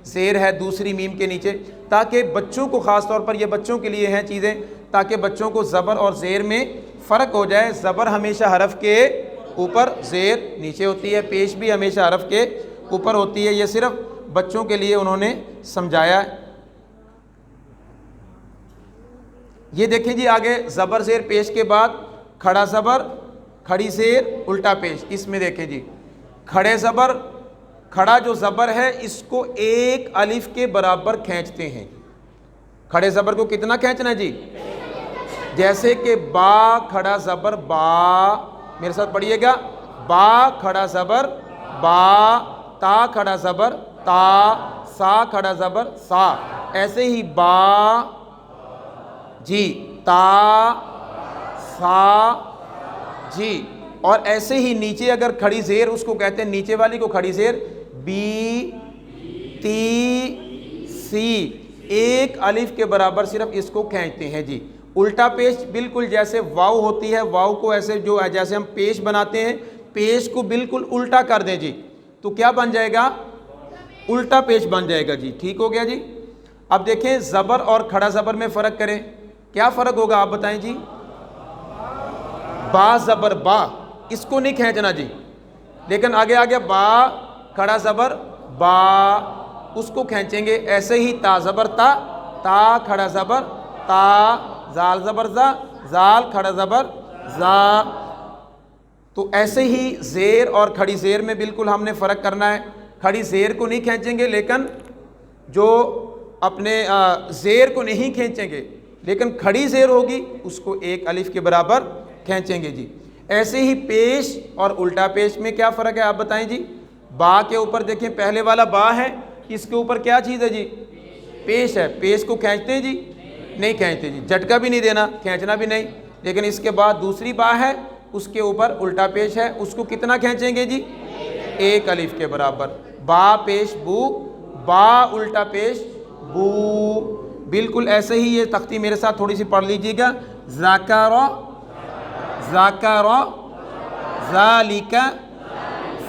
زیر ہے دوسری میم کے نیچے, تاکہ بچوں کو, خاص طور پر یہ بچوں کے لیے ہیں چیزیں, تاکہ بچوں کو زبر اور زیر میں فرق ہو جائے. زبر ہمیشہ حرف کے اوپر, زیر نیچے ہوتی ہے, پیش بھی ہمیشہ حرف کے اوپر ہوتی ہے. یہ صرف بچوں کے لیے انہوں نے سمجھایا ہے. یہ دیکھیں جی آگے زبر, زیر, پیش کے بعد کھڑا زبر, کھڑی زیر, الٹا پیش. اس میں دیکھیں جی کھڑے زبر, کھڑا جو زبر ہے اس کو 1 الف کے برابر کھینچتے ہیں. کھڑے زبر کو کتنا کھینچنا ہے جی؟ جیسے کہ با کھڑا زبر با, میرے ساتھ پڑھیے گا. با کھڑا زبر با, تا کھڑا زبر تا, سا کھڑا زبر سا. ایسے ہی با جی, تا, سا جی. اور ایسے ہی نیچے اگر کھڑی زیر, اس کو کہتے ہیں نیچے والی کو کھڑی زیر, بی, تی, سی, 1 الف کے برابر صرف اس کو کھینچتے ہیں جی. الٹا پیش بالکل جیسے واو ہوتی ہے, واو کو ایسے جو ہے جیسے ہم پیش بناتے ہیں, پیش کو بالکل الٹا کر دیں جی, تو کیا بن جائے گا؟ الٹا پیش بن جائے گا جی. ٹھیک ہو گیا جی. اب دیکھیں زبر اور کھڑا زبر میں فرق کریں. کیا فرق ہوگا آپ بتائیں جی؟ با زبر با, اس کو نہیں کھینچنا جی, لیکن آگے با کھڑا زبر با, اس کو کھینچیں گے. ایسے ہی تا زبر تا, تا کھڑا زبر تا, زال زبر زا, زال کھڑا زبر زا. تو ایسے ہی زیر اور کھڑی زیر میں بالکل ہم نے فرق کرنا ہے. کھڑی زیر کو نہیں کھینچیں گے, لیکن جو اپنے زیر کو نہیں کھینچیں گے, لیکن کھڑی زیر ہوگی اس کو 1 الف کے برابر کھینچیں گے جی. ایسے ہی پیش اور الٹا پیش میں کیا فرق ہے آپ بتائیں جی؟ با کے اوپر دیکھیں پہلے والا با ہے, اس کے اوپر کیا چیز ہے جی؟ پیش ہے. پیش کو کھینچتے ہیں جی؟ نہیں کھینچتے جی. جھٹکا بھی نہیں دینا, کھینچنا بھی نہیں. لیکن اس کے بعد دوسری با ہے, اس کے اوپر الٹا پیش ہے, اس کو کتنا کھینچیں گے جی؟ 1 الف کے برابر. با پیش بو, با الٹا پیش بو. بالکل ایسے ہی یہ تختی میرے ساتھ تھوڑی سی پڑھ لیجیے گا. ذکر, ذکر, ذالک,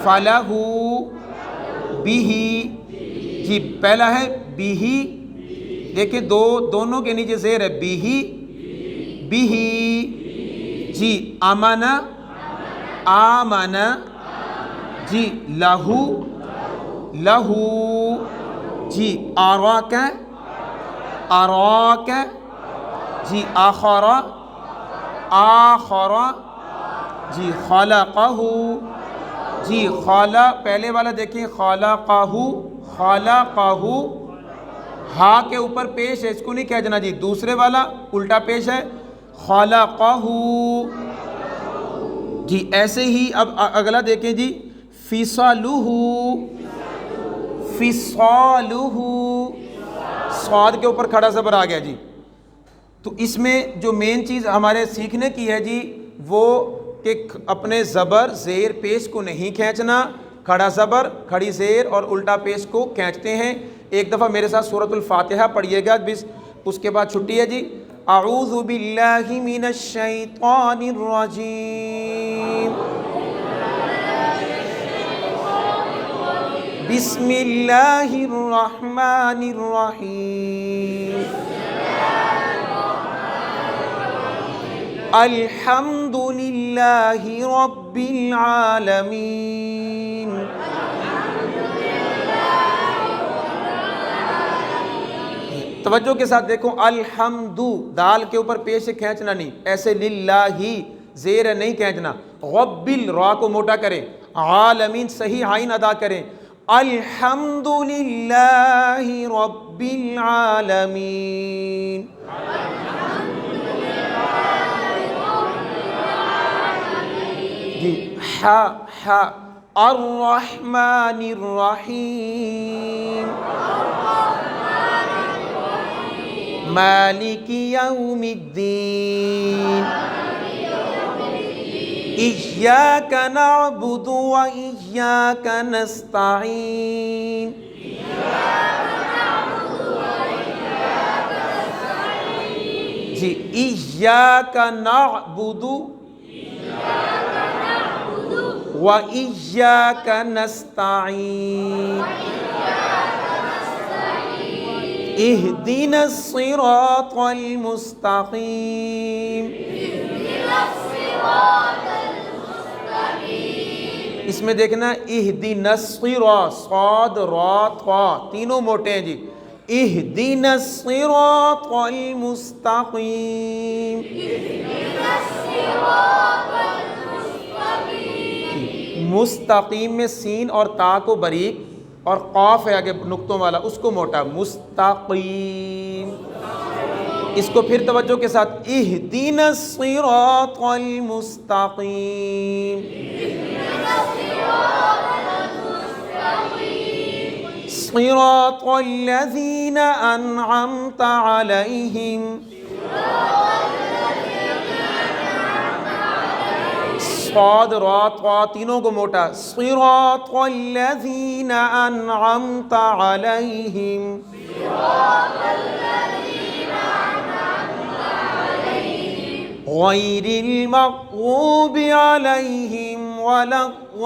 فلہ, بیہی. جی پہلا ہے بیہی, دیکھیں دونوں کے نیچے زیر ہے, بیہی, بیہی. جی امن, آمن. جی لہو, لہو. جی اراک, اراک. جی آخر, آخر. جی خلقہ. جی خلا, پہلے والا دیکھیں خلقہ, خلقہ. ہا کے اوپر پیش ہے، اس کو نہیں کھینچنا جی، دوسرے والا الٹا پیش ہے، خلقہ جی۔ ایسے ہی اب اگلا دیکھیں جی، فصلہ، فصالہ، صاد کے اوپر کھڑا زبر آ گیا جی۔ تو اس میں جو مین چیز ہمارے سیکھنے کی ہے جی وہ کہ اپنے زبر زیر پیش کو نہیں کھینچنا، کھڑا زبر کھڑی زیر اور الٹا پیش کو کھینچتے ہیں۔ ایک دفعہ میرے ساتھ سورۃ الفاتحہ پڑھیے گا، بس اس کے بعد چھٹی ہے جی۔ اعوذ باللہ من الشیطان الرجیم، بسم اللہ الرحمن الرحیم، الحمد للہ رب العالمین۔ توجہ کے ساتھ دیکھو، الحمد دال کے اوپر پیش سے کھینچنا نہیں، ایسے للہ زیر نہیں کھینچنا، رب را کو موٹا کریں، عالمین صحیح عین ادا کریں، الحمد للہ رب العالمین۔ جی ہا الرحمن الرحیم، مالک یوم الدین، ایاک نعبد و ایاک نستعین، جی ایاک نعبد و ایاک نستعین، اہدنا الصراط المستقیم۔ اس میں دیکھنا اہدنا الصراط، صاد را طا تینوں موٹے ہیں جی، اہدنا الصراط المستقیم، مستقیم میں سین اور تا کو باریک اور قاف ہے آگے نقطوں والا اس کو موٹا، مستقیم۔ اس کو پھر توجہ کے ساتھ، اہدنا الصراط المستقیم، صراط الذین انعمت علیہم، صاد را طا تینوں کو موٹا، صراط الذین انعمت علیہم، غیر المغضوب علیہم ولا الضالین۔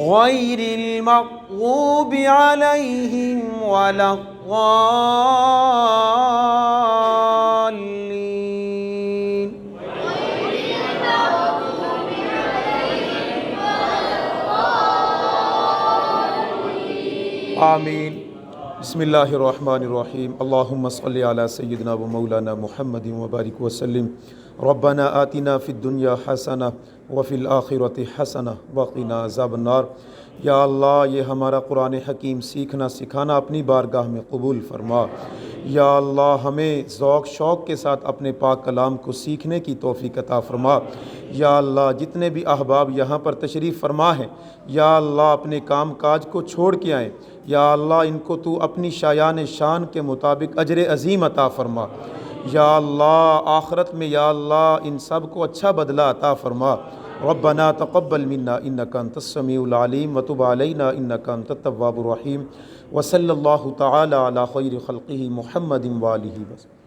غیر المغضوب علیہم ولا الضالین۔ آمین۔ بسم اللہ الرحمن الرحیم، اللہم صلی علی سیدنا و مولانا محمد وبارک وسلم، ربنا آتنا فی الدنیا حسنہ وفی الآخرۃ حسنہ وقنا عذاب النار۔ یا اللہ یہ ہمارا قرآن حکیم سیکھنا سکھانا اپنی بارگاہ میں قبول فرما۔ یا اللہ ہمیں ذوق شوق کے ساتھ اپنے پاک کلام کو سیکھنے کی توفیق عطا فرما۔ یا اللہ جتنے بھی احباب یہاں پر تشریف فرما ہیں، یا اللہ اپنے کام کاج کو چھوڑ کے آئیں، یا اللہ ان کو تو اپنی شایان شان کے مطابق اجر عظیم عطا فرما۔ یا اللہ آخرت میں یا اللہ ان سب کو اچھا بدلہ عطا فرما۔ ربنا تقبل منا انک انت السمیع العلیم وتب علینا انک انت التواب الرحیم، وصلی اللہ تعالی علی خیر خلقہ محمد وآلہ وسلم۔